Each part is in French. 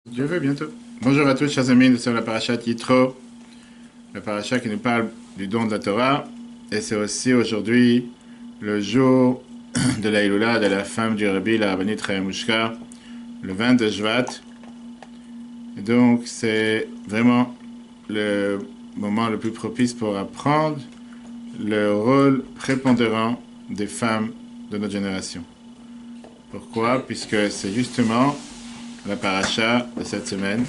Dieu veut bientôt. Bonjour à tous, chers amis, nous sommes la paracha Yitro, la paracha qui nous parle du don de la Torah, et c'est aussi aujourd'hui le jour de la Iloula de la femme du Rabbi, la Rabbanit Chayamushka, le 20 de Shvat. Et donc, c'est vraiment le moment le plus propice pour apprendre le rôle prépondérant des femmes de notre génération. Pourquoi? Puisque c'est justement la paracha de cette semaine,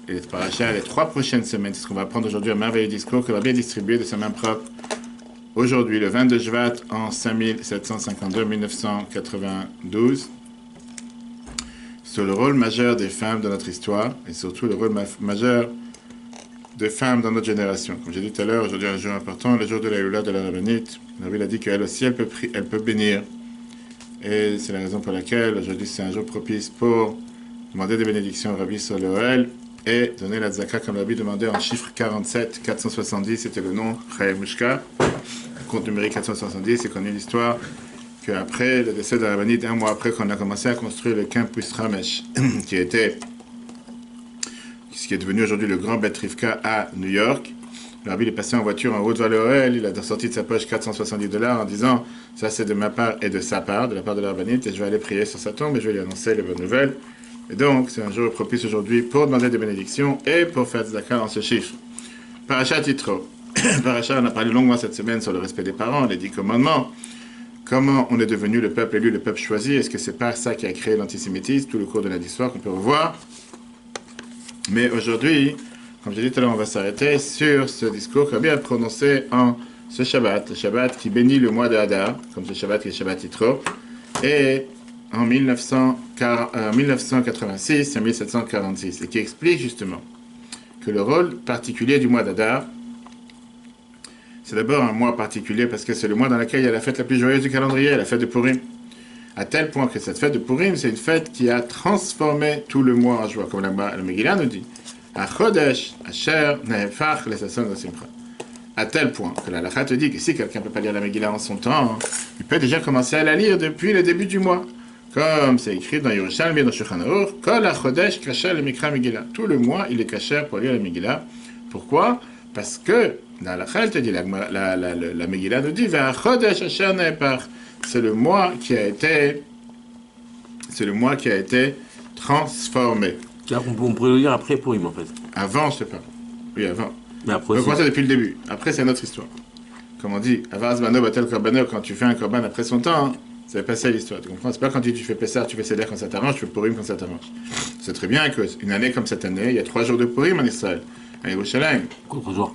et les paracha les 3 prochaines semaines, c'est ce qu'on va apprendre aujourd'hui, un merveilleux discours que va bien distribuer de sa main propre aujourd'hui, le 22 Shvat en 5752-1992, sur le rôle majeur des femmes dans notre histoire, et surtout le rôle majeur des femmes dans notre génération. Comme j'ai dit tout à l'heure, aujourd'hui un jour important, le jour de la Iloula de la Rabbinite. La Bible a dit qu'elle aussi, elle peut bénir. Et c'est la raison pour laquelle aujourd'hui c'est un jour propice pour demander des bénédictions au Rabbi sur l'Oel et donner la tzaka comme Rabbi demandait en chiffre 47, 470, c'était le nom Chayamushka, compte numérique 470, c'est connu l'histoire qu'après le décès de la Rabbanite, un mois après qu'on a commencé à construire le campus Ramesh, qui était ce qui est devenu aujourd'hui le grand Bet Rivka à New York. Le Rabbi est passé en voiture en route vers l'Oel, il a sorti de sa poche $470 en disant ça c'est de ma part et de sa part, de la part de la Rabbanite, et je vais aller prier sur sa tombe et je vais lui annoncer les bonnes nouvelles. Et donc, c'est un jour propice aujourd'hui pour demander des bénédictions et pour faire tzedaka en ce chiffre. Parashat Yitro. Parashat, on a parlé longuement cette semaine sur le respect des parents, les 10 commandements. Comment on est devenu le peuple élu, le peuple choisi? Est-ce que c'est pas ça qui a créé l'antisémitisme? Tout le cours de l'histoire qu'on peut revoir. Mais aujourd'hui, comme j'ai dit tout à l'heure, on va s'arrêter sur ce discours qu'Rabbi a prononcé en ce Shabbat, le Shabbat qui bénit le mois de Hadar, comme ce Shabbat qui est Shabbat Yitro. Et en 1986 et 1746, et qui explique justement que le rôle particulier du mois d'Adar, c'est d'abord un mois particulier parce que c'est le mois dans lequel il y a la fête la plus joyeuse du calendrier, la fête de Purim. À tel point que cette fête de Purim, c'est une fête qui a transformé tout le mois en joie, comme la Megillah nous dit. À Chodesh, Asher, Nehefach, les Sasson de Simcha. À tel point que la Halakha te dit que si quelqu'un ne peut pas lire la Megillah en son temps, il peut déjà commencer à la lire depuis le début du mois. Comme c'est écrit dans Yerushalmi, dans Shulchan Aruch, Kol HaChodesh Kasher le Mikra Megillah. Tout le mois, il est kasher pour lire la Megillah. Pourquoi? Parce que, dans la Chal te dit, la Megillah nous dit, VaChodesh Asher Nehepach. C'est le mois qui a été transformé. On pourrait le lire après Purim, en fait. Avant, je sais pas. Oui, avant. Mais après On aussi. commence ça depuis le début. Après, c'est notre histoire. Comme on dit, Avaz Bano Batel Korbano, quand tu fais un korban après son temps, hein, c'est pas ça l'histoire, tu comprends? C'est pas quand tu fais Pessah, tu fais Seder quand ça t'arrange, tu fais Purim quand ça t'arrange. C'est très bien qu'une année comme cette année, il y a 3 jours de Purim en Israël, à Yerushalayim. Contre-jour.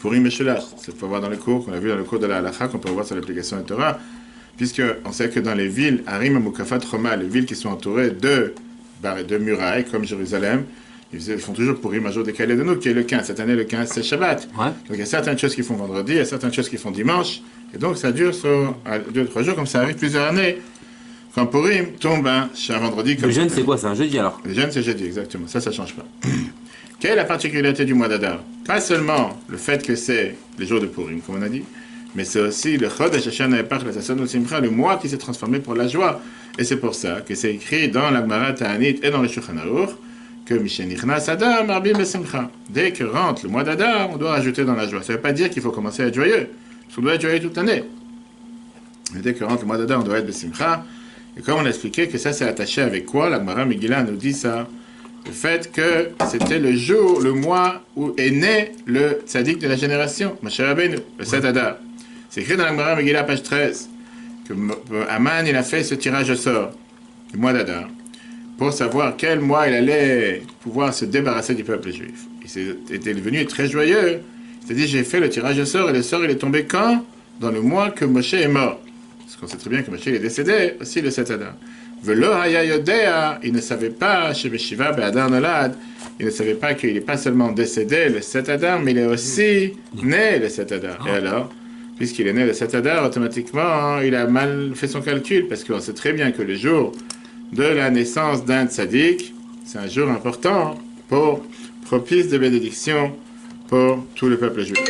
Purim et Shelash, c'est faut voir dans le cours, qu'on a vu dans le cours de la Halakha, qu'on peut voir sur l'application de Torah, puisqu'on sait que dans les villes, Harim, Mukafat, Roma, les villes qui sont entourées de murailles, comme Jérusalem, ils font toujours Purim un jour décalé de nous, qui est le 15. Cette année, le 15, c'est Shabbat. Ouais. Donc il y a certaines choses qui font vendredi, il y a certaines choses qui font dimanche, et donc ça dure sur 2-3 jours, comme ça arrive plusieurs années. Quand Purim tombe un vendredi comme Le jeûne, c'est quoi? C'est un jeudi, alors? le jeûne, c'est jeudi, exactement. Ça change pas. Quelle est la particularité du mois d'Adar? Pas seulement le fait que c'est les jours de Purim, comme on a dit, mais c'est aussi le Chodesh Hashem Nehepach, le mois qui s'est transformé pour la joie. Et c'est pour ça que c'est écrit dans la Gemara Ta'anit et dans le Shulchan Aruch que Mishenichnas Adar Marbim Besimcha. Dès que rentre le mois d'Adar, on doit rajouter dans la joie. Ça ne veut pas dire qu'il faut commencer à être joyeux, parce qu'on doit être joyeux toute l'année. Mais dès que rentre le mois d'Adar, on doit être Besimcha. Et comme on a expliqué que ça c'est attaché avec quoi, la Gemara Megillah nous dit ça. Le fait que c'était le jour, le mois où est né le tzaddik de la génération, Moshe Rabbeinu, le 7 Adar. C'est écrit dans la Gemara Megillah, page 13, que Aman il a fait ce tirage au sort du mois d'Adar pour savoir quel mois il allait pouvoir se débarrasser du peuple juif. Il était devenu très joyeux. Il s'est dit, j'ai fait le tirage au sort, et le sort il est tombé quand? Dans le mois que Moshe est mort. Parce qu'on sait très bien que Moshe est décédé aussi le 7 Adar. Velo haya yodea, il ne savait pas, chez Beshiva Be'adar Nolad, il ne savait pas qu'il n'est pas seulement décédé le 7 Adar, mais il est aussi né le 7 Adar. Et alors, puisqu'il est né le 7 Adar, automatiquement, il a mal fait son calcul, parce qu'on sait très bien que le jour de la naissance d'un tzaddik, c'est un jour important pour propice de bénédiction pour tout le peuple juif.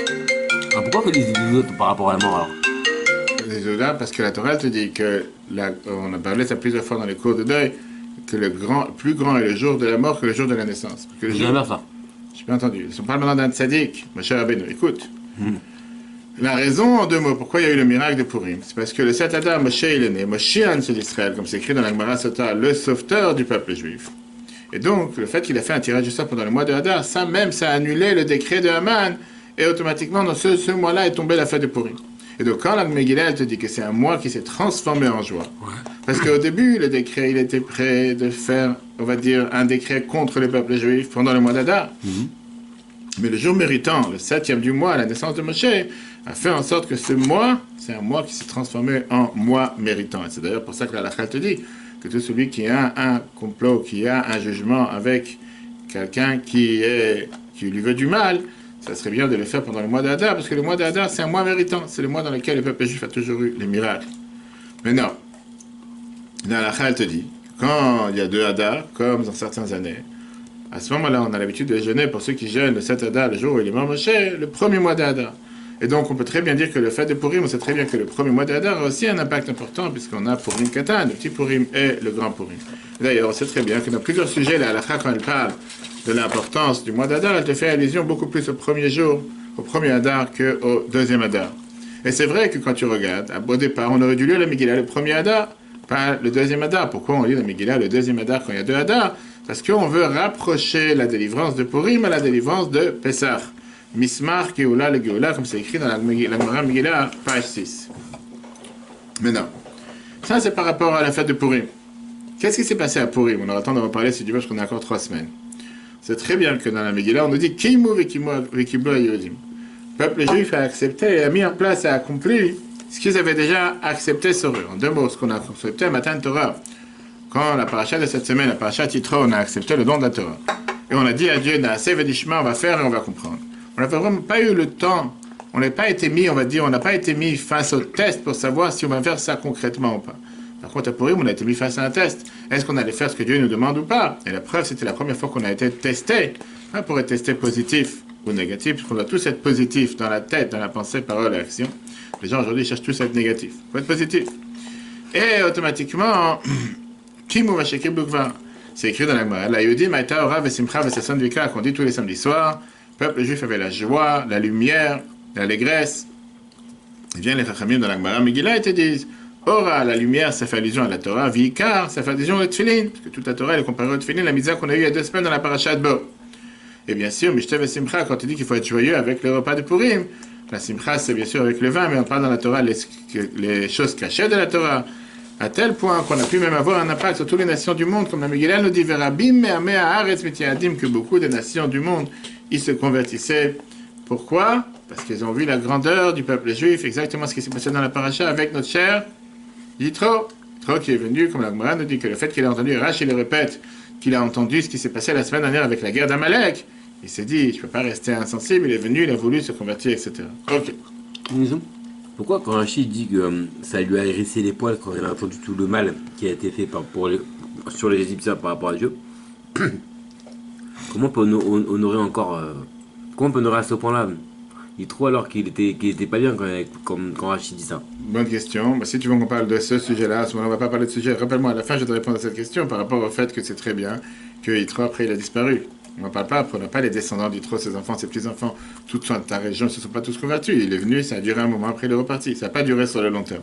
Ah, pourquoi on fait des autres par rapport à la mort, alors? Parce que la Torah te dit que, on a parlé ça plusieurs fois dans les cours de deuil, que plus grand est le jour de la mort que le jour de la naissance. Que le J'ai jour... jamais ça. J'ai pas entendu. Si on parle maintenant d'un tzaddik, mon cher Rabbeinu, écoute. La raison, en deux mots, pourquoi il y a eu le miracle de Purim, c'est parce que le 7 Adar, Moshe, il est né, Moshiach d'Israël, comme c'est écrit dans la Gemara Sota, le sauveteur du peuple juif. Et donc, le fait qu'il a fait un tirage du sort pendant le mois de Hadar, ça a annulé le décret de Haman, et automatiquement, dans ce mois-là, est tombée la fête de Purim. Et donc, quand la Megillah, elle te dit que c'est un mois qui s'est transformé en joie, parce qu'au début, le décret, il était prêt de faire, on va dire, un décret contre le peuple juif pendant le mois d'Adar. Mais le jour méritant, le 7e du mois, la naissance de Moshe, a fait en sorte que ce mois, c'est un mois qui s'est transformé en mois méritant. Et c'est d'ailleurs pour ça que la halakha te dit que tout celui qui a un complot, qui a un jugement avec quelqu'un qui lui veut du mal, ça serait bien de le faire pendant le mois d'Adar, parce que le mois d'Adar, c'est un mois méritant. C'est le mois dans lequel le peuple juif a toujours eu les miracles. Mais non, la halakha te dit, quand il y a 2 Adar, comme dans certaines années, à ce moment-là, on a l'habitude de jeûner pour ceux qui jeûnent le 7 Adar, le jour où il est mort Moshe, le premier mois d'Adar. Et donc, on peut très bien dire que le fait de Purim, on sait très bien que le premier mois d'Adar a aussi un impact important, puisqu'on a Purim Katan, le petit Purim et le grand Purim. D'ailleurs, on sait très bien que dans plusieurs sujets, la halakha, quand elle parle de l'importance du mois d'Adar, elle te fait allusion beaucoup plus au premier jour, au premier Adar, qu'au deuxième Adar. Et c'est vrai que quand tu regardes, au départ, on aurait dû lire la Megillah le premier Adar, pas le deuxième Adar. Pourquoi on lit la Megillah le deuxième Adar quand il y a 2 Adar? Parce qu'on veut rapprocher la délivrance de Purim à la délivrance de Pessah. Mismar, Geoula, le Geoula, comme c'est écrit dans la Gemara Megillah, page 6. Maintenant, ça c'est par rapport à la fête de Purim. Qu'est-ce qui s'est passé à Purim? On aura le temps d'en reparler si tu veux, parce qu'on a encore 3 semaines. C'est très bien que dans la Megillah, on nous dit Kimu vekiblo ayodim. Le peuple juif a accepté et a mis en place et a accompli ce qu'ils avaient déjà accepté sur eux. En 2 mots, ce qu'on a accepté à Matan Torah. Quand la paracha de cette semaine, la paracha Titro, on a accepté le don de la Torah. Et on a dit à Dieu, Naaseh vedishma, on va faire et on va comprendre. On n'a vraiment pas eu le temps, on n'a pas été mis, on va dire, on n'a pas été mis face au test pour savoir si on va faire ça concrètement ou pas. Par contre, à Purim, on a été mis face à un test. Est-ce qu'on allait faire ce que Dieu nous demande ou pas? Et la preuve, c'était la première fois qu'on a été testé. Hein, pour être testé positif ou négatif, parce qu'on doit tous être positif dans la tête, dans la pensée, parole et action. Les gens aujourd'hui cherchent tous à être négatifs. Il faut être positif. Et automatiquement, Kimu vashekib lukva. C'est écrit dans la Gemara. La Yodim aita ora vesimcha vesason vika, qu'on dit tous les samedis soirs. Le peuple juif avait la joie, la lumière, l'allégresse. Et bien les Chachamim dans la Gemara Megillah, ils te disent, Ora, la lumière, ça fait allusion à la Torah, Vikar, ça fait allusion au Tfilin, parce que toute la Torah, elle est comparée au Tfilin, la mitzvah qu'on a eue il y a 2 semaines dans la Parashat Bo. Et bien sûr, Mishtev et Simcha, quand il dit qu'il faut être joyeux avec le repas de Purim, la Simcha, c'est bien sûr avec le vin, mais on parle dans la Torah les choses cachées de la Torah, à tel point qu'on a pu même avoir un impact sur toutes les nations du monde, comme la Megillah nous dit, Verabim me'ameh haaretz mityadim, que beaucoup de nations du monde, ils se convertissaient. Pourquoi? Parce qu'ils ont vu la grandeur du peuple juif, exactement ce qui s'est passé dans la paracha avec notre cher Yitro. Yitro qui est venu, comme la Gemara nous dit que le fait qu'il a entendu, Rashi le répète, qu'il a entendu ce qui s'est passé la semaine dernière avec la guerre d'Amalek, il s'est dit, je ne peux pas rester insensible, il est venu, il a voulu se convertir, etc. Ok. Pourquoi quand Rachid dit que ça lui a hérissé les poils quand il a entendu tout le mal qui a été fait sur les Égyptiens par rapport à Dieu, comment on peut honorer encore comment on peut honorer à ce point-là il trouve alors qu'il était pas bien quand Rachid dit ça. Bonne question. Si tu veux qu'on parle de ce sujet-là, à ce moment-là, on ne va pas parler de sujet. Rappelle-moi, à la fin, je vais te répondre à cette question par rapport au fait que c'est très bien que Yitro, après, il a disparu. On n'en parle pas, on n'a pas les descendants d'Yitro, ses enfants, ses petits-enfants, toute ta région ne se sont pas tous convertis. Il est venu, ça a duré un moment, après il est reparti. Ça n'a pas duré sur le long terme.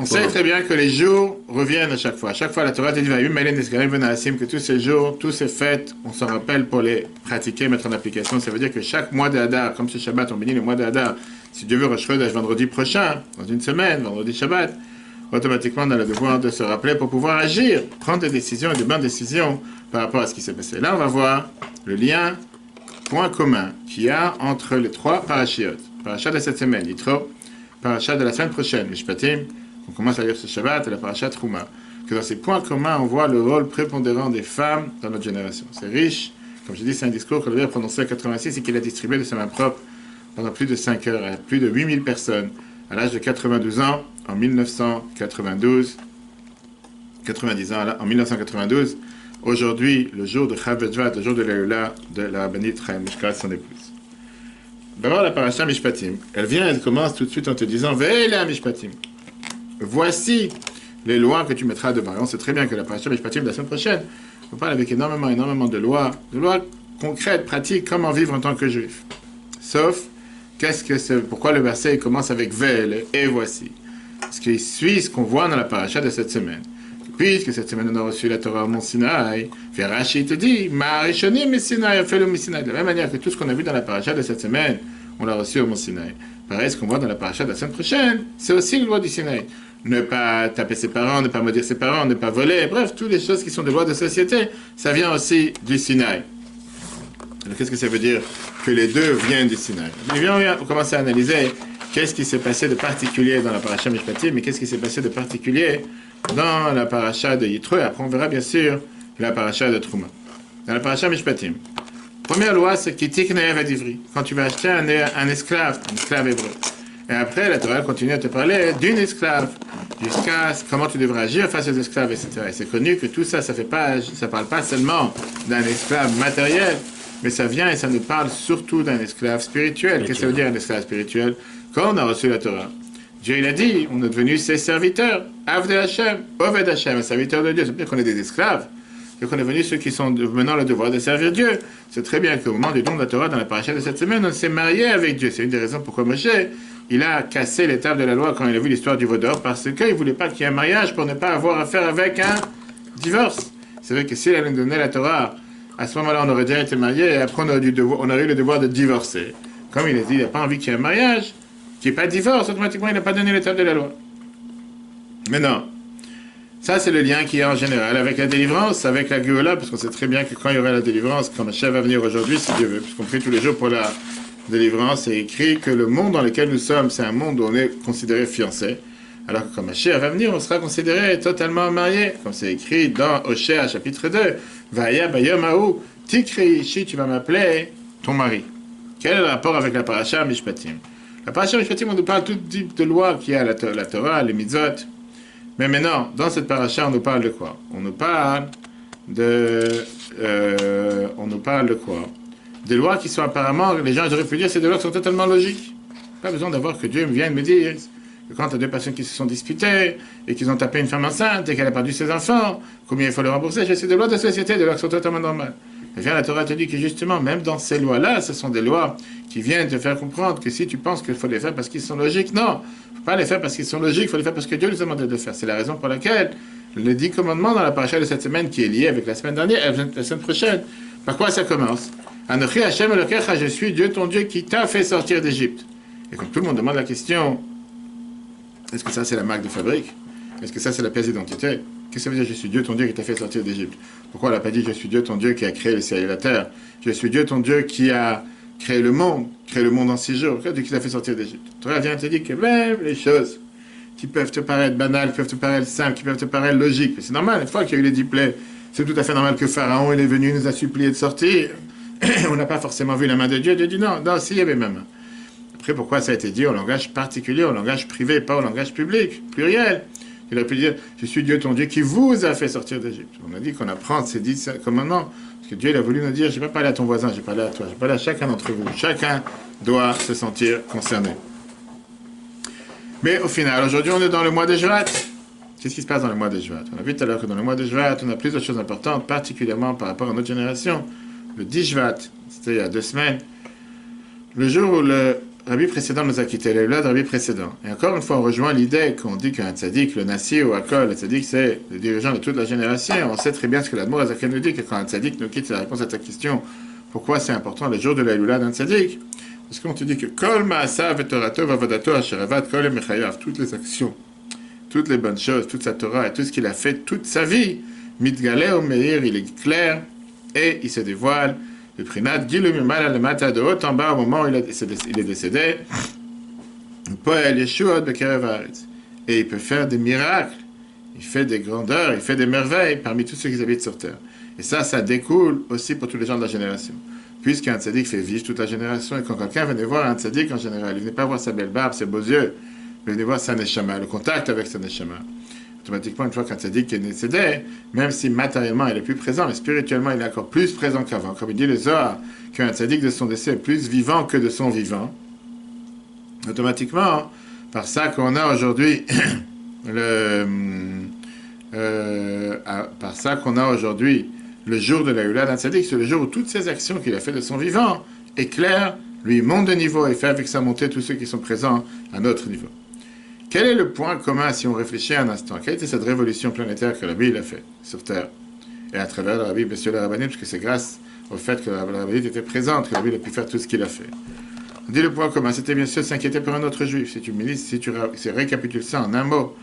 On sait très bien que les jours reviennent à chaque fois. À chaque fois, la Torah te dit que tous ces jours, tous ces fêtes, on s'en rappelle pour les pratiquer, mettre en application. Ça veut dire que chaque mois d'Adar, comme ce Shabbat, on bénit le mois d'Adar. Si Dieu veut, Rosh Chodesh, vendredi prochain, dans une semaine, vendredi Shabbat, automatiquement, on a le devoir de se rappeler pour pouvoir agir, prendre des décisions et de bonnes décisions par rapport à ce qui s'est passé. Là, on va voir le lien, point commun, qu'il y a entre les 3 parashiot. Parashat de cette semaine, Yitro, parashat de la semaine prochaine, Mishpatim. On commence à lire ce Shabbat et la parashat Trouma. Que dans ces points communs, on voit le rôle prépondérant des femmes dans notre génération. C'est riche. Comme je dis, c'est un discours que le a prononcé en 86 et qu'il a distribué de sa main propre pendant plus de 5 heures à plus de 8000 personnes à l'âge de 92 ans en 1992. 90 ans en 1992. Aujourd'hui, le jour de Chav-Vedvat, le jour de l'Eula de la rabbinite Chaim Mishkat, son épouse. D'abord, la parasha Mishpatim. Elle commence tout de suite en te disant Ve'ela Mishpatim. Voici les lois que tu mettras devant. Et on sait très bien que la paracha Mishpatim de la semaine prochaine, on parle avec énormément de lois concrètes, pratiques, comment vivre en tant que juif. Sauf, pourquoi le verset commence avec Vel et voici. Parce qu'il suit ce qu'on voit dans la paracha de cette semaine. Puisque cette semaine on a reçu la Torah au Mont Sinaï, Rashi te dit, Ma'arishonim Sinaï a fait le Mont Sinaï. De la même manière que tout ce qu'on a vu dans la paracha de cette semaine, on l'a reçu au Mont Sinaï. Pareil, ce qu'on voit dans la paracha de la semaine prochaine, c'est aussi le loi du Sinaï. Ne pas taper ses parents, ne pas maudire ses parents, ne pas voler, bref, toutes les choses qui sont des lois de société, ça vient aussi du Sinaï. Alors qu'est-ce que ça veut dire que les deux viennent du Sinaï? Eh bien, on va commencer à analyser qu'est-ce qui s'est passé de particulier dans la paracha Mishpatim, mais qu'est-ce qui s'est passé de particulier dans la paracha de Yitro, et après on verra bien sûr la paracha de Trouma. Dans la paracha Mishpatim, première loi, c'est Kitik Ne'ev Adivri, quand tu vas acheter un esclave hébreu. Et après, la Torah continue à te parler d'une esclave, jusqu'à comment tu devrais agir face aux esclaves, etc. Et c'est connu que tout ça, ça parle pas seulement d'un esclave matériel, mais ça vient et ça nous parle surtout d'un esclave spirituel. Qu'est-ce que ça veut dire un esclave spirituel? Quand on a reçu la Torah, Dieu il a dit, on est devenus ses serviteurs, Avdei Hashem, Oved Hashem, un serviteur de Dieu. Ça veut dire qu'on est des esclaves, et qu'on est venus ceux qui sont maintenant le devoir de servir Dieu. C'est très bien qu'au moment du don de la Torah, dans la paracha de cette semaine, on s'est marié avec Dieu. C'est une des raisons pourquoi Moshe, il a cassé l'étape de la loi quand il a vu l'histoire du veau d'or, parce qu'il ne voulait pas qu'il y ait un mariage pour ne pas avoir affaire avec un divorce. C'est vrai que s'il avait donné la Torah, à ce moment-là, on aurait déjà été mariés, et après on aurait eu le devoir de divorcer. Comme il a dit, il n'a pas envie qu'il y ait un mariage, qu'il n'y ait pas de divorce, automatiquement, il n'a pas donné l'étape de la loi. Mais non. Ça, c'est le lien qu'il y a en général avec la délivrance, avec la Géoula, parce qu'on sait très bien que quand il y aura la délivrance, quand Mashiach va venir aujourd'hui, si Dieu veut, puisqu'on prie tous les jours pour la délivrance, c'est écrit que le monde dans lequel nous sommes, c'est un monde où on est considéré fiancé, alors que quand Mashiach va venir, on sera considéré totalement marié, comme c'est écrit dans Oshéa, chapitre 2, Vaya Bayom Haou, Tikri Ishi, tu vas m'appeler ton mari. Quel est le rapport avec la paracha Mishpatim? La paracha Mishpatim, on nous parle tout type de lois qu'il y a, la Torah, les mitzvot. Mais maintenant, dans cette paracha, on nous parle de quoi? On nous parle de quoi? Des lois qui sont apparemment, les gens auraient pu dire, c'est des lois qui sont totalement logiques. Pas besoin d'avoir que Dieu vienne me dire que quand tu as deux personnes qui se sont disputées et qu'ils ont tapé une femme enceinte et qu'elle a perdu ses enfants, combien il faut le rembourser? C'est des lois de société, des lois qui sont totalement normales. Et bien la Torah te dit que justement, même dans ces lois-là, ce sont des lois qui viennent te faire comprendre que si tu penses qu'il faut les faire parce qu'ils sont logiques, non. Il ne faut pas les faire parce qu'ils sont logiques, il faut les faire parce que Dieu nous a demandé de le faire. C'est la raison pour laquelle les 10 commandements dans la paracha de cette semaine, qui est liée avec la semaine dernière, la semaine prochaine, par quoi ça commence? Anochi Hashem Elokecha, je suis Dieu ton Dieu qui t'a fait sortir d'Égypte. Et comme tout le monde demande la question, est-ce que ça c'est la marque de fabrique? Est-ce que ça c'est la pièce d'identité? Qu'est-ce que ça veut dire je suis Dieu ton Dieu qui t'a fait sortir d'Égypte? Pourquoi elle n'a pas dit je suis Dieu ton Dieu qui a créé le ciel et la terre? Je suis Dieu ton Dieu qui a créé le monde en 6 jours. Pourquoi Dieu qui t'a fait sortir d'Égypte? Torah vient te dire que même les choses qui peuvent te paraître banales, qui peuvent te paraître simples, qui peuvent te paraître logiques, mais c'est normal, une fois qu'il y a eu les 10 plaies, c'est tout à fait normal que Pharaon il est venu, nous a supplié de sortir. On n'a pas forcément vu la main de Dieu. Dieu dit non, s'il y avait ma main. Après, pourquoi ça a été dit au langage particulier, au langage privé, pas au langage public, pluriel? Il aurait pu dire, je suis Dieu ton Dieu qui vous a fait sortir d'Égypte. On a dit qu'on apprend ces 10 commandements, parce que Dieu il a voulu nous dire, je ne vais pas parler à ton voisin, je vais parler à toi, je vais parler à chacun d'entre vous. Chacun doit se sentir concerné. Mais au final, aujourd'hui, on est dans le mois de Shvat. Qu'est-ce qui se passe dans le mois de Shvat? On a vu tout à l'heure que dans le mois de Shvat, on a plusieurs choses importantes, particulièrement par rapport à notre génération. Le 10 Shvat, c'était il y a 2 semaines, le jour où le Rabbi précédent nous a quittés, le Rabbi précédent. Et encore une fois, on rejoint l'idée qu'on dit qu'un tzaddik, le Nassi ou Akol, le tzaddik, c'est le dirigeant de toute la génération. On sait très bien ce que l'Admour Azaken nous dit, que quand un tzaddik nous quitte, c'est la réponse à ta question. Pourquoi c'est important le jour de la Lula d'un tzaddik? Parce qu'on te dit que Kol Ma'asav et Torato Vavodato Asheravat Kol Mechayav, toutes les actions, toutes les bonnes choses, toute sa Torah et tout ce qu'il a fait toute sa vie, Mitgaleh ou Meir, il est clair et il se dévoile. Le Prinat Gilum Yumal le matin de haut en bas au moment où il est décédé. Poel Yeshua Bekerev Haaretz. Et il peut faire des miracles. Il fait des grandeurs, il fait des merveilles parmi tous ceux qui habitent sur terre. Et ça découle aussi pour tous les gens de la génération. Puisqu'un tzaddik fait vivre toute la génération, et quand quelqu'un venait voir un tzaddik en général, il venait pas voir sa belle barbe, ses beaux yeux, il venait voir sa neshama, le contact avec sa neshama. Automatiquement, une fois qu'un tzaddik est décédé, même si matériellement il est plus présent, mais spirituellement il est encore plus présent qu'avant. Comme il dit le Zohar, qu'un tzaddik de son décès est plus vivant que de son vivant. Automatiquement, par ça qu'on a aujourd'hui par ça qu'on a aujourd'hui le jour de la Géoula d'un tzaddik, c'est le jour où toutes ces actions qu'il a fait de son vivant éclairent, lui monte de niveau et fait avec sa montée tous ceux qui sont présents à notre niveau. Quel est le point commun si on réfléchit un instant? Quelle était cette révolution planétaire que la Bible a fait sur Terre? Et à travers la Bible, bien sûr, la rabbinite, parce que c'est grâce au fait que la rabbinite était présente que la Bible a pu faire tout ce qu'il a fait. On dit le point commun, c'était bien sûr s'inquiéter pour un autre juif. Si tu récapitules ça en un mot,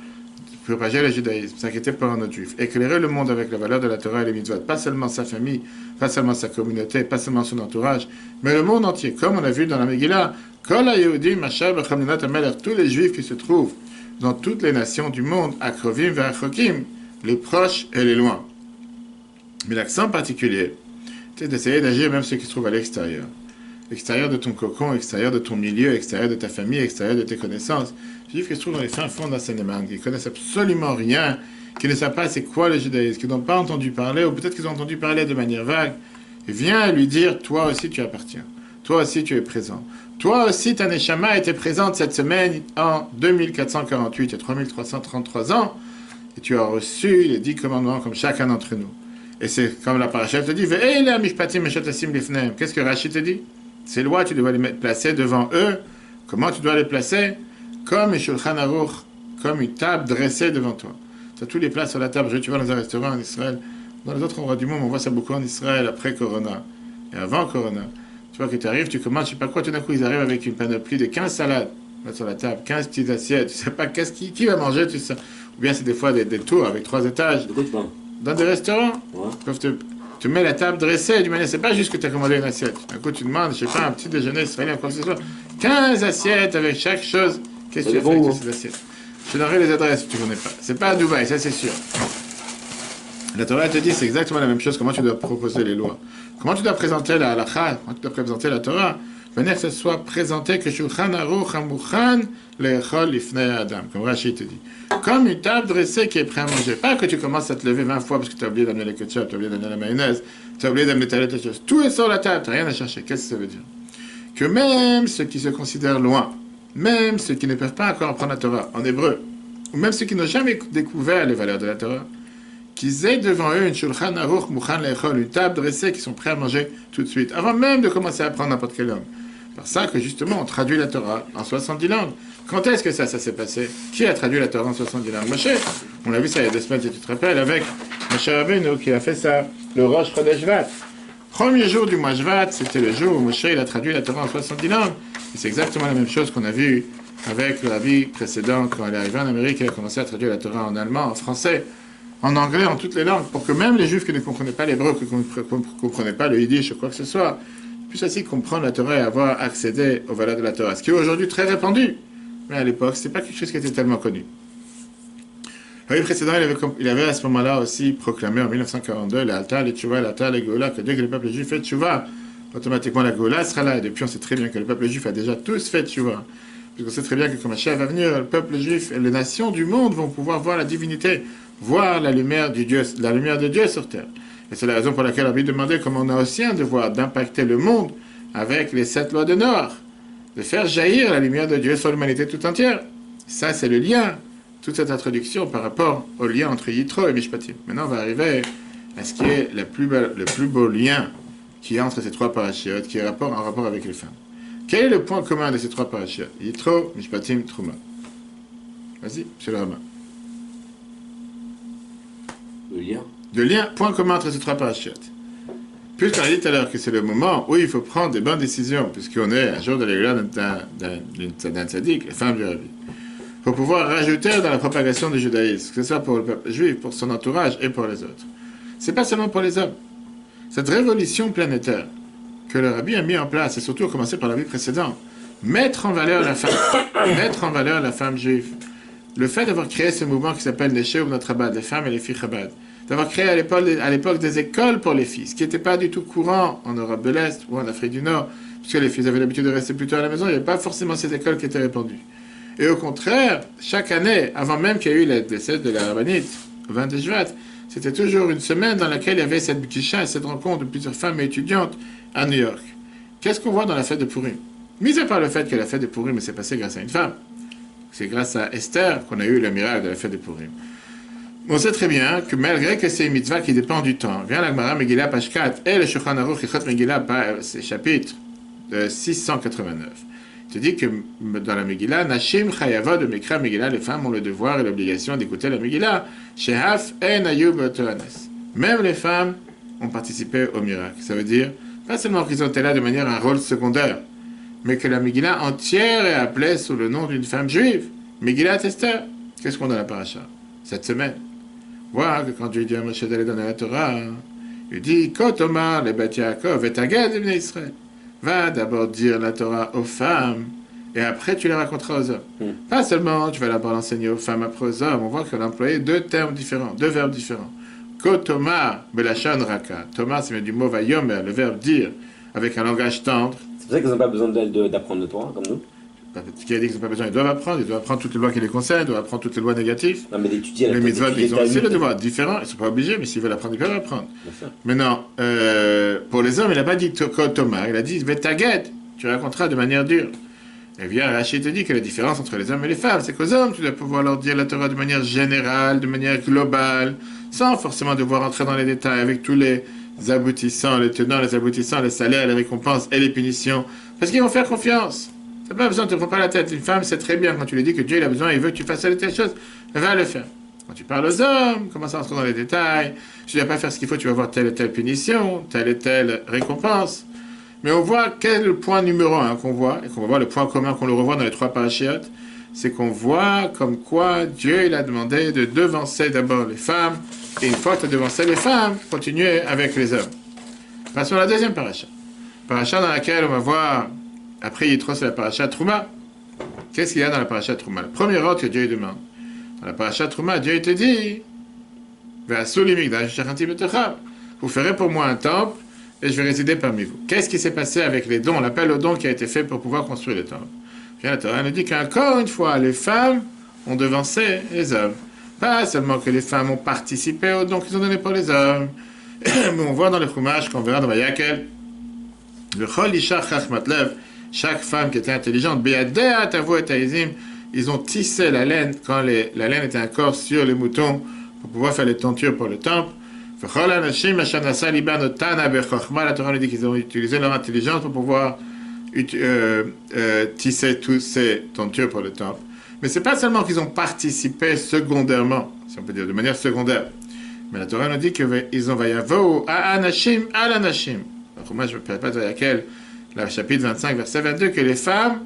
propager le judaïsme, s'inquiéter pour un autre juif, éclairer le monde avec la valeur de la Torah et les mitzvot, pas seulement sa famille, pas seulement sa communauté, pas seulement son entourage, mais le monde entier, comme on a vu dans la Megillah, tous les juifs qui se trouvent dans toutes les nations du monde, Akrovim ve'Achokim, les proches et les loin. Mais l'accent particulier, c'est d'essayer d'agir même ceux qui se trouvent à l'extérieur. Extérieur de ton cocon, extérieur de ton milieu, extérieur de ta famille, extérieur de tes connaissances. Les juifs qui se trouvent dans les fins fonds d'enseignement, qui ne connaissent absolument rien, qui ne savent pas c'est quoi le judaïsme, qui n'ont pas entendu parler, ou peut-être qu'ils ont entendu parler de manière vague, et viens lui dire, toi aussi tu appartiens, toi aussi tu es présent. Toi aussi ta neshama était présente cette semaine en 2448, il y a 3333 ans, et tu as reçu les 10 commandements comme chacun d'entre nous. Et c'est comme la paracha te dit, qu'est-ce que Rachid te dit? Ces lois, tu dois les placer devant eux. Comment tu dois les placer? Comme un shulchan aruch, comme une table dressée devant toi. Tu as tous les plats sur la table. Tu vas dans un restaurant en Israël. Dans les autres endroits du monde, on voit ça beaucoup en Israël, après Corona. Et avant Corona. Tu vois que tu arrives, tu commandes, je sais pas quoi, tout d'un coup, ils arrivent avec une panoplie de 15 salades là, sur la table, 15 petites assiettes. Tu sais pas qui va manger, tu sais. Ou bien c'est des fois des tours avec 3 étages. De quoi tu parles? Dans des restaurants, tu mets la table dressée d'une manière, c'est pas juste que tu as commandé une assiette. Un coup, tu demandes, je sais pas, un petit déjeuner israélien, quoi que ce soit. 15 assiettes avec chaque chose. Qu'est-ce que tu as fait avec ces assiettes? Je te donnerai les adresses si tu ne connais pas. C'est pas à Dubaï, ça c'est sûr. La Torah te dit, c'est exactement la même chose, comment tu dois proposer les lois. Comment tu dois présenter la halakha, comment tu dois présenter la Torah, venir que ce soit présenté que Shulchan Aruch Hamuchan Le'echol Lifnei Adam, comme Rachid te dit. Comme une table dressée qui est prête à manger. Pas que tu commences à te lever 20 fois parce que tu as oublié d'amener les ketchup, tu as oublié d'amener la mayonnaise, tu as oublié d'amener telle chose. Tout est sur la table, tu n'as rien à chercher. Qu'est-ce que ça veut dire? Que même ceux qui se considèrent loin, même ceux qui ne peuvent pas encore apprendre la Torah en hébreu, ou même ceux qui n'ont jamais découvert les valeurs de la Torah, qu'ils aient devant eux une Shulchan Aruch Muchan Le'echol, une table dressée qui sont prêts à manger tout de suite, avant même de commencer à apprendre n'importe quelle langue. Par ça que justement on traduit la Torah en 70 langues. Quand est-ce que ça s'est passé? Qui a traduit la Torah en 70 langues? Moshe. On l'a vu ça il y a 2 semaines, si tu te rappelles, avec Moshe Rabbeinu qui a fait ça, le Rosh Chodesh Shvat. Premier jour du mois Shvat, c'était le jour où Moshe il a traduit la Torah en 70 langues. Et c'est exactement la même chose qu'on a vu avec le rabbi précédent quand il est arrivé en Amérique, il a commencé à traduire la Torah en allemand, en français, en anglais, en toutes les langues, pour que même les juifs qui ne comprenaient pas l'hébreu, qui ne comprenaient pas le yiddish ou quoi que ce soit, puissent aussi comprendre la Torah et avoir accédé aux valeurs de la Torah. Ce qui est aujourd'hui très répandu. Mais à l'époque, ce n'était pas quelque chose qui était tellement connu. Le rabbi précédent, il avait à ce moment-là aussi proclamé en 1942 la Alta, les Tchouva, la Alta, les Goula, que dès que le peuple juif fait Tchouva, automatiquement la Goula sera là. Et depuis, on sait très bien que le peuple juif a déjà tous fait Tchouva. Puisqu'on sait très bien que quand Mashiach va venir, le peuple juif et les nations du monde vont pouvoir voir la divinité, voir la lumière de Dieu sur terre. Et c'est la raison pour laquelle on a demandé comment on a aussi un devoir d'impacter le monde avec les 7 lois de Noach, de faire jaillir la lumière de Dieu sur l'humanité tout entière. Ça, c'est le lien, toute cette introduction par rapport au lien entre Yitro et Mishpatim. Maintenant, on va arriver à ce qui est le plus beau lien qui est entre ces 3 parachiotes, qui est en rapport avec les femmes. Quel est le point commun de ces 3 parachiotes? Yitro, Mishpatim, Trouma. Vas-y, monsieur le rabbin. Le lien, point commun entre ces 3 parachiotes. Puisqu'on a dit tout à l'heure que c'est le moment où il faut prendre des bonnes décisions, puisqu'on est un jour de l'église d'un tzaddik, les femmes du rabbi, pour pouvoir rajouter dans la propagation du judaïsme, que ce soit pour le peuple juif, pour son entourage et pour les autres. C'est pas seulement pour les hommes. Cette révolution planétaire que le rabbi a mis en place, et surtout commencé par la vie précédente, mettre en valeur la femme juive, le fait d'avoir créé ce mouvement qui s'appelle les Sheuv Not Chabad, les femmes et les filles Chabad, d'avoir créé à l'époque des écoles pour les filles, ce qui n'était pas du tout courant en Europe de l'Est ou en Afrique du Nord, puisque les filles avaient l'habitude de rester plutôt à la maison, il n'y avait pas forcément ces écoles qui étaient répandues. Et au contraire, chaque année, avant même qu'il y ait eu le décès de la rabbinite, le 22 juillet, c'était toujours une semaine dans laquelle il y avait cette bikisha, cette rencontre de plusieurs femmes étudiantes à New York. Qu'est-ce qu'on voit dans la fête de Purim? Mis à part le fait que la fête de Purim s'est passée grâce à une femme, c'est grâce à Esther qu'on a eu le miracle de la fête de Purim. On sait très bien que malgré que c'est une mitzvah qui dépend du temps, vient la Gemara Megillah page 4 et le Shulchan Aruch Hilchot Megillah chapitre 689. Il te dit que dans la Megillah, Nashim Chayavod de Mekra Megillah, les femmes ont le devoir et l'obligation d'écouter la Megillah. Shehaf en Ayub Otohanes. Même les femmes ont participé au miracle. Ça veut dire, pas seulement qu'ils ont été là de manière un rôle secondaire, mais que la Megillah entière est appelée sous le nom d'une femme juive. Megillah Esther. Qu'est-ce qu'on a dans la paracha cette semaine? Voilà que quand Dieu dit à Moshe d'aller donner la Torah, il dit Kotomar le Bet Yaakov et Agad ibn Israël. Va d'abord dire la Torah aux femmes et après tu les raconteras aux hommes. Pas seulement tu vas d'abord l'enseigner aux femmes, après aux hommes. On voit qu'on a employé deux termes différents, deux verbes différents. Kotomar belashon raka. Tomar, c'est du mot vayomer, le verbe dire, avec un langage tendre. C'est pour ça qu'ils n'ont pas besoin d'apprendre le Torah, comme nous. Qui a dit qu'ils n'ont pas besoin, ils doivent apprendre toutes les lois qui les concernent, ils doivent apprendre toutes les lois négatives. Non, mais d'étudier les mitzvot, ils ont aussi le devoir différent, ils ne sont pas obligés, mais s'ils veulent apprendre, ils peuvent apprendre. Maintenant, pour les hommes, il n'a pas dit Thomas, il a dit Vetaget, tu raconteras de manière dure. Et bien, Rachid te dit que la différence entre les hommes et les femmes, c'est qu'aux hommes, tu dois pouvoir leur dire la Torah de manière générale, de manière globale, sans forcément devoir entrer dans les détails avec tous les aboutissants, les tenants, les aboutissants, les salaires, les récompenses et les punitions, parce qu'ils vont faire confiance. Tu n'as pas besoin, ne te prends pas la tête. Une femme, c'est très bien quand tu lui dis que Dieu il a besoin, il veut que tu fasses telle chose, elle va le faire. Quand tu parles aux hommes, commence à entrer dans les détails, tu ne dois pas faire ce qu'il faut, tu vas avoir telle et telle punition, telle et telle récompense. Mais on voit quel est le point numéro 1 qu'on voit, et qu'on va voir le point commun qu'on le revoit dans les trois parachiotes, c'est qu'on voit comme quoi Dieu il a demandé de devancer d'abord les femmes, et une fois que tu as devancé les femmes, continuer avec les hommes. Passons à la deuxième paracha. Paracha dans laquelle on va voir. Après, Yitro, c'est la paracha Trouma. Qu'est-ce qu'il y a dans la paracha Trouma? Le premier ordre que Dieu demande. Dans la paracha Trouma, Dieu te dit vous ferez pour moi un temple et je vais résider parmi vous. Qu'est-ce qui s'est passé avec les dons, l'appel aux dons qui a été fait pour pouvoir construire le temple? Bien, la Torah nous dit qu'encore une fois, les femmes ont devancé les hommes. Pas seulement que les femmes ont participé aux dons qu'ils ont donnés pour les hommes, mais on voit dans le Chumash qu'on verra dans Vayakel, le Chol Isha Chachmatlev, chaque femme qui était intelligente, Be'adea Tavo et Taizim, ils ont tissé la laine quand la laine était encore sur les moutons pour pouvoir faire les tentures pour le temple. La Torah nous dit qu'ils ont utilisé leur intelligence pour pouvoir tisser toutes ces tentures pour le temple. Mais ce n'est pas seulement qu'ils ont participé secondairement, si on peut dire de manière secondaire, mais la Torah nous dit qu'ils ont vayavo à anashim à l'anashim. Moi, je ne peux pas dire laquelle. Le chapitre 25, verset 22, que les femmes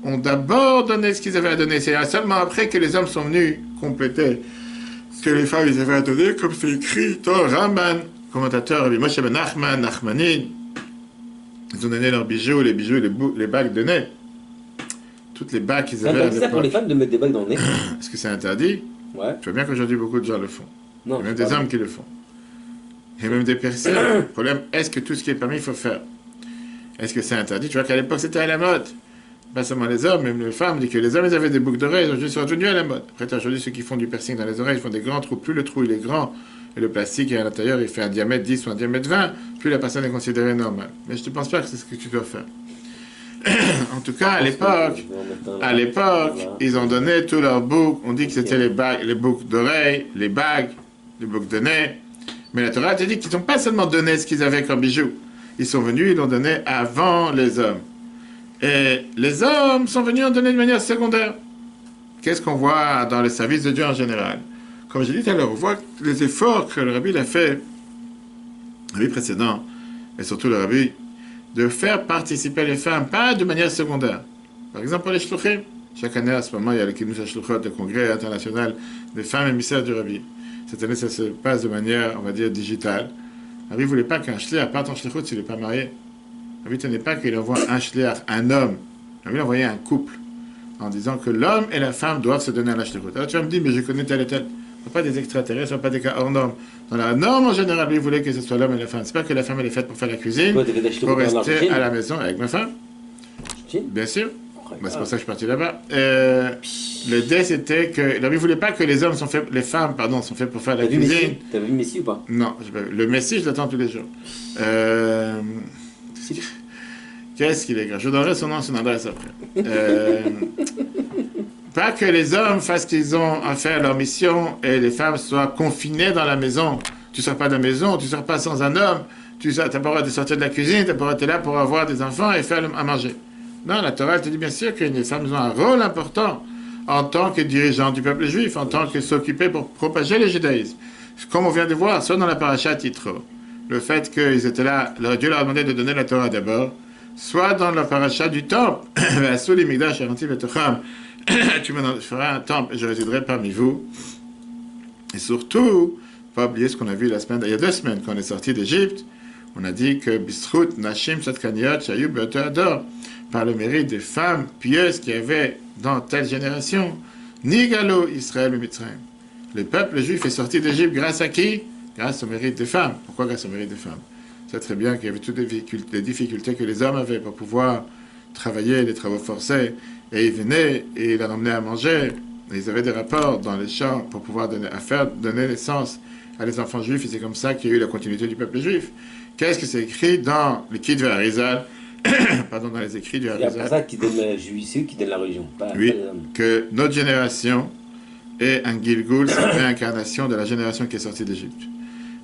ont d'abord donné ce qu'ils avaient à donner. C'est seulement après que les hommes sont venus compléter ce que les femmes ils avaient à donner, comme c'est écrit dans Ramban, commentateur, Moshe ben Nachman, Nachmani. Ils ont donné leurs bijoux, les bagues de nez. Toutes les bagues qu'ils avaient à l'époque. C'est ça pour les femmes de mettre des bagues dans le nez? Est-ce que c'est interdit? Ouais. Je vois bien qu'aujourd'hui, beaucoup de gens le font. Non, il y a même des hommes qui le font. Il y a même des personnes. Le problème, est-ce que tout ce qui est permis, il faut faire? Est-ce que c'est interdit? Tu vois qu'à l'époque, c'était à la mode. Pas seulement les hommes, même les femmes. Dit que les hommes, ils avaient des boucles d'oreilles, ils ont juste retenu à la mode. Après, aujourd'hui, ceux qui font du piercing dans les oreilles, ils font des grands trous. Plus le trou il est grand, et le plastique est à l'intérieur, il fait un diamètre 10 ou un diamètre 20, plus la personne est considérée normale. Mais je ne pense pas que c'est ce que tu dois faire. En tout cas, à l'époque, ils ont donné tous leurs boucles. On dit que c'était les boucles d'oreilles, les bagues, les boucles de nez. Mais la Torah te dit qu'ils n'ont pas seulement donné ce qu'ils avaient comme bijoux. Ils sont venus, ils l'ont donné avant les hommes. Et les hommes sont venus en donner de manière secondaire. Qu'est-ce qu'on voit dans le service de Dieu en général? Comme j'ai dit tout à l'heure, on voit les efforts que le rabbi a fait, le rabbi précédent, et surtout le rabbi, de faire participer les femmes, pas de manière secondaire. Par exemple, pour les shluchim. Chaque année, à ce moment, il y a le Kinnus HaShluchot, le congrès international des femmes émissaires du rabbi. Cette année, ça se passe de manière, on va dire, digitale. Le rabbi ne voulait pas qu'un shliach parte en shlichut s'il n'est pas marié. Le rabbi ne tenait pas qu'il envoie un shliach, un homme. Le rabbi envoyait un couple, en disant que l'homme et la femme doivent se donner à la shlichut. Alors tu vas me dire, mais je connais tel et tel. Ce ne sont pas des extraterrestres, ce ne sont pas des cas hors normes. Dans la norme, en général, lui voulait que ce soit l'homme et la femme. C'est pas que la femme elle est faite pour faire la cuisine, pour rester à la maison avec ma femme. Bien sûr. Bah, c'est pour ça que je suis parti là-bas. L'idée, c'était que... Il ne voulait pas que les hommes sont faits... Les femmes, pardon, sont faites pour faire la cuisine. T'as vu Messi ou pas? Non, le Messi, je l'attends tous les jours. Qu'est-ce qu'il est grave? Je donnerai son nom, son adresse après. Pas que les hommes fassent ce qu'ils ont à faire leur mission et les femmes soient confinées dans la maison. Tu ne sors pas de la maison, tu ne sors pas sans un homme, tu n'as pas le droit de sortir de la cuisine, tu n'as pas le droit d'être là pour avoir des enfants et faire à manger. Non, la Torah te dit bien sûr que les femmes ont un rôle important en tant que dirigeants du peuple juif, en tant que s'occuper pour propager le judaïsme. Comme on vient de voir, soit dans la paracha Yitro, le fait qu'ils étaient là, Dieu leur a demandé de donner la Torah d'abord, soit dans la paracha du temple, tu me feras un temple et je résiderai parmi vous. Et surtout, pas oublier ce qu'on a vu il y a 2 semaines, quand on est sorti d'Égypte, on a dit que Bisrut, Nashim, Satkaniot, Shayub, Be'Ador, par le mérite des femmes pieuses qu'il y avait dans telle génération, Nigalo, Israël et Mitzrayim. Le peuple juif est sorti d'Égypte grâce à qui? Grâce au mérite des femmes. Pourquoi grâce au mérite des femmes? C'est très bien qu'il y avait toutes les difficultés que les hommes avaient pour pouvoir travailler, les travaux forcés, et ils venaient et ils leur emmenaient à manger, et ils avaient des rapports dans les champs pour pouvoir donner naissance à les enfants juifs, et c'est comme ça qu'il y a eu la continuité du peuple juif. Qu'est-ce que c'est écrit dans les Kid Harizal? Pardon, dans les écrits du Harizal. C'est pour ça qui donne la justice, qui donne la religion. Oui, que notre génération est un Gilgul, c'est une réincarnation de la génération qui est sortie d'Égypte.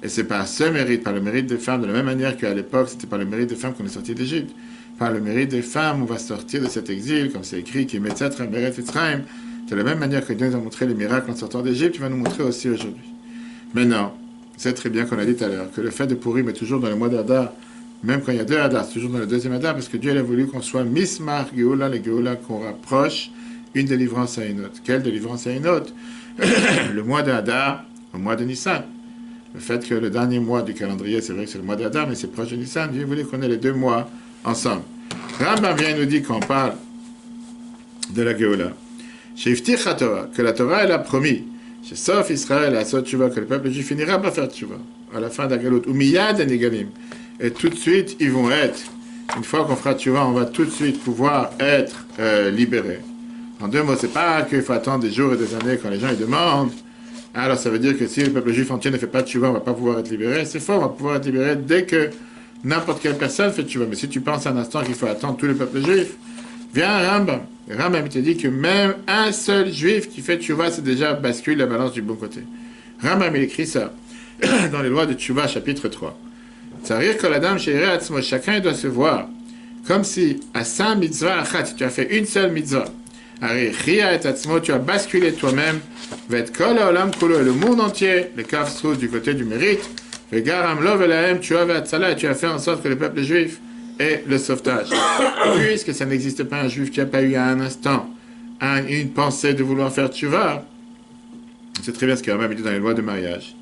Et c'est par ce mérite, par le mérite des femmes, de la même manière qu'à l'époque, c'était par le mérite des femmes qu'on est sorti d'Égypte. Par le mérite des femmes, on va sortir de cet exil, comme c'est écrit, qui met Tzatra, Beret, Mitzrayim. De la même manière que Dieu nous a montré les miracles en sortant d'Égypte, il va nous montrer aussi aujourd'hui. Maintenant, c'est très bien qu'on a dit tout à l'heure, que le fait de Purim est toujours dans le mois d'Adar, même quand il y a 2 Adar, c'est toujours dans le 2e Adar, parce que Dieu a voulu qu'on soit Mismar, Géoula, les Géoula, qu'on rapproche une délivrance à une autre. Quelle délivrance à une autre? Le mois d'Adar, au mois de Nissan. Le fait que le dernier mois du calendrier, c'est vrai que c'est le mois d'Adar, mais c'est proche de Nissan, Dieu voulait qu'on ait les 2 mois ensemble. Rambam vient nous dire qu'on parle de la Géoula. Shiftir Torah, que la Torah, elle a promis, chez Sof Israël, à Sot Tshuva, que le peuple juif finira par faire Tshuva, à la fin de la Galoute, ou Miyad et Negalim. Et tout de suite, ils vont être, une fois qu'on fera Tshuva, on va tout de suite pouvoir être libérés. En 2 mots, c'est pas qu'il faut attendre des jours et des années quand les gens ils demandent. Alors ça veut dire que si le peuple juif entier ne fait pas Tshuva, on va pas pouvoir être libéré. C'est faux, on va pouvoir être libéré dès que n'importe quelle personne fait Tshuva. Mais si tu penses un instant qu'il faut attendre tout le peuple juif, viens Rambam. Rambam te dit que même un seul juif qui fait Tshuva, c'est déjà bascule la balance du bon côté. Rambam il écrit ça dans les lois de Tshuva, chapitre 3. Ça veut dire que la dame chez Atzmo, chacun doit se voir comme si à 5 mitzvah achat, tu as fait une seule mitzvah. Ria et Atzmo, tu as basculé toi-même, vet kol haolam kulo, le monde entier, le kafsrut du côté du mérite, le garam lov elahem, tu as fait en sorte que le peuple juif ait le sauvetage. Puisque ça n'existe pas un juif qui n'a pas eu à un instant une pensée de vouloir faire tshuva, c'est très bien ce qu'il y a même dit dans les lois de mariage.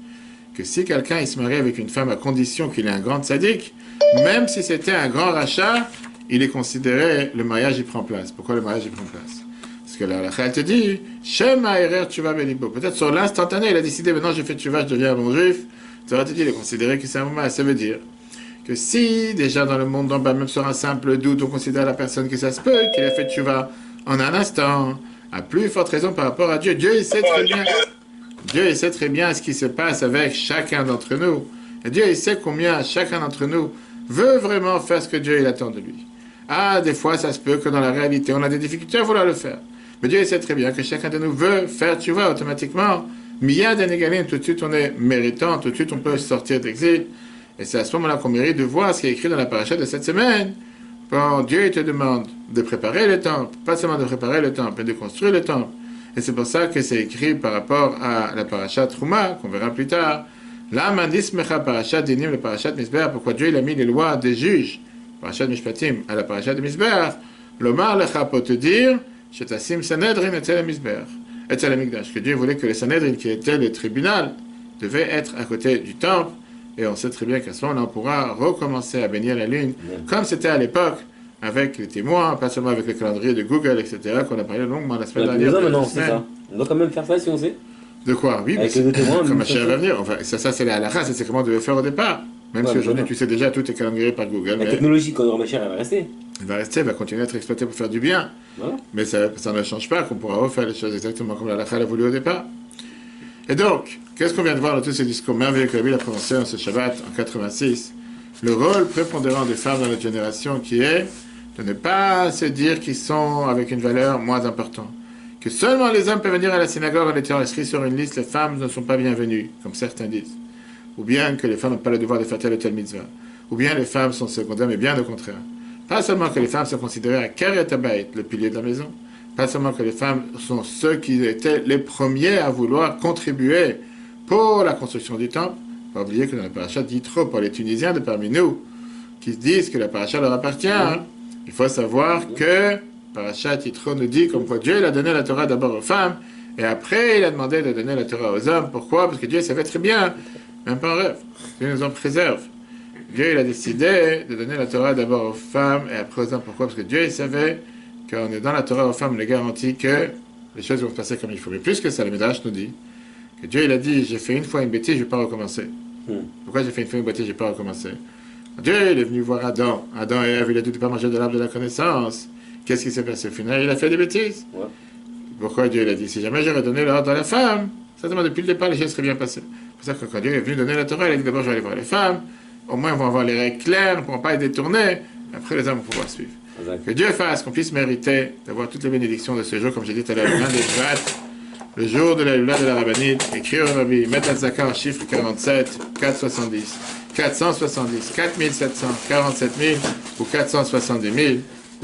Que si quelqu'un il se marie avec une femme à condition qu'il est un grand tzaddik, même si c'était un grand rachat, il est considéré, le mariage il prend place. Pourquoi le mariage il prend place? Parce que la halakha te dit, Shema erer tshuva belibo. Peut-être sur l'instantané, il a décidé, maintenant j'ai fait tshuva, je deviens un bon juif. Ça va te dire, il est considéré que c'est un moment. Ça veut dire que si déjà dans le monde d'en bas, même sur un simple doute, on considère la personne que ça se peut, qu'il a fait tshuva en un instant, à plus forte raison par rapport à Dieu. Dieu il sait très bien. Dieu il sait très bien ce qui se passe avec chacun d'entre nous. Et Dieu il sait combien chacun d'entre nous veut vraiment faire ce que Dieu il attend de lui. Ah, des fois ça se peut que dans la réalité on a des difficultés à vouloir le faire. Mais Dieu il sait très bien que chacun de nous veut faire tshuva automatiquement. Miyad et Negalim, tout de suite on est méritant, tout de suite on peut sortir d'exil. Et c'est à ce moment-là qu'on mérite de voir ce qui est écrit dans la paracha de cette semaine. Quand Dieu il te demande de préparer le temple, pas seulement de préparer le temple, mais de construire le temple. Et c'est pour ça que c'est écrit par rapport à la parashat Trouma, qu'on verra plus tard. La mandis mecha parashat dinim, le parashat misber, pourquoi Dieu il a mis les lois des juges, parashat mishpatim, à la parashat de misber. L'omar lecha pour te dire, shetasim sanedrin etzel misber, etzel mikdash, que Dieu voulait que les sanedrin, qui étaient le tribunal, devaient être à côté du temple. Et on sait très bien qu'à ce moment-là, on pourra recommencer à bénir la lune, comme c'était à l'époque, avec les témoins, pas seulement avec le calendrier de Google, etc., qu'on a parlé longuement la semaine dernière. Maintenant, c'est ça. On doit quand même faire ça si on sait. De quoi? Oui, avec mais témoins, comme Hachem va venir. Enfin, ça c'est la halakha, c'est comment on devait faire au départ. Même si aujourd'hui, tu sais déjà, tout est calendrier par Google. La technologie, quand ma chère, elle va rester. Elle va rester, elle va continuer à être exploitée pour faire du bien. Voilà. Mais ça ne change pas qu'on pourra refaire les choses exactement comme la halakha l'a voulu au départ. Et donc, qu'est-ce qu'on vient de voir dans tous ces discours merveilleux que la Bible a prononcés en ce Shabbat, en 86? Le rôle prépondérant des femmes dans notre génération qui est de ne pas se dire qu'ils sont avec une valeur moins importante, que seulement les hommes peuvent venir à la synagogue en étant inscrits sur une liste, les femmes ne sont pas bienvenues, comme certains disent. Ou bien que les femmes n'ont pas le devoir de faire tel ou tel mitzvah. Ou bien les femmes sont secondaires, mais bien au contraire. Pas seulement que les femmes sont considérées à Keret Habayit, le pilier de la maison. Pas seulement que les femmes sont ceux qui étaient les premiers à vouloir contribuer pour la construction du temple. Pas oublier que dans la paracha d'Yitro, pour les Tunisiens de parmi nous, qui se disent que la paracha leur appartient, il faut savoir que paracha Yitro nous dit comme quoi Dieu il a donné la Torah d'abord aux femmes, et après il a demandé de donner la Torah aux hommes. Pourquoi? Parce que Dieu savait très bien, même pas en rêve, Dieu nous en préserve. Dieu il a décidé de donner la Torah d'abord aux femmes et après aux hommes. Pourquoi? Parce que Dieu il savait qu'on est dans la Torah aux femmes, il est garanti que les choses vont se passer comme il faut. Mais plus que ça, le Midrash nous dit que Dieu il a dit, j'ai fait une fois une bêtise, je ne vais pas recommencer. Pourquoi j'ai fait une fois une bêtise, je ne vais pas recommencer? Dieu il est venu voir Adam. Adam et Ève, il a dit de ne pas manger de l'arbre de la connaissance. Qu'est-ce qui s'est passé au final? Il a fait des bêtises. Ouais. Pourquoi Dieu il a dit, si jamais j'aurais donné l'ordre à la femme, certainement depuis le départ, les choses seraient bien passées. C'est pour ça que quand Dieu est venu donner la Torah, il a dit d'abord je vais aller voir les femmes, au moins ils vont avoir les règles claires, ne pourront pas être détournés, après les hommes vont pouvoir suivre. Exact. Que Dieu fasse qu'on puisse mériter d'avoir toutes les bénédictions de ce jour, comme j'ai dit tout à l'heure, le jour de la Lula de la Rabbanite, écrire au Rabbi, mettre à Zaka en chiffre 47, 470, 470, 4700, 47 000 ou 470 000.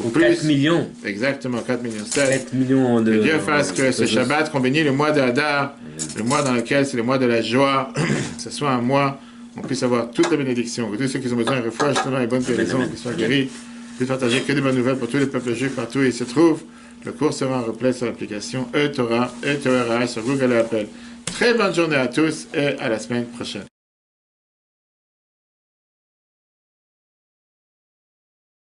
Ou plus. 4 millions. Exactement, 4 millions 7. 4 millions de... Que Dieu fasse que ce Shabbat, qu'on bénit le mois de Hadar, le mois dans lequel c'est le mois de la joie, que ce soit un mois, on puisse avoir toutes les bénédictions, que tous ceux qui ont besoin de refuge, justement, et bonne guérison, qu'ils soient guéris, puissent partager que des bonnes nouvelles pour tous les peuples juifs partout où ils se trouvent. Le cours sera en replay sur l'application E-Torah, E-Torah sur Google et Apple. Très bonne journée à tous et à la semaine prochaine.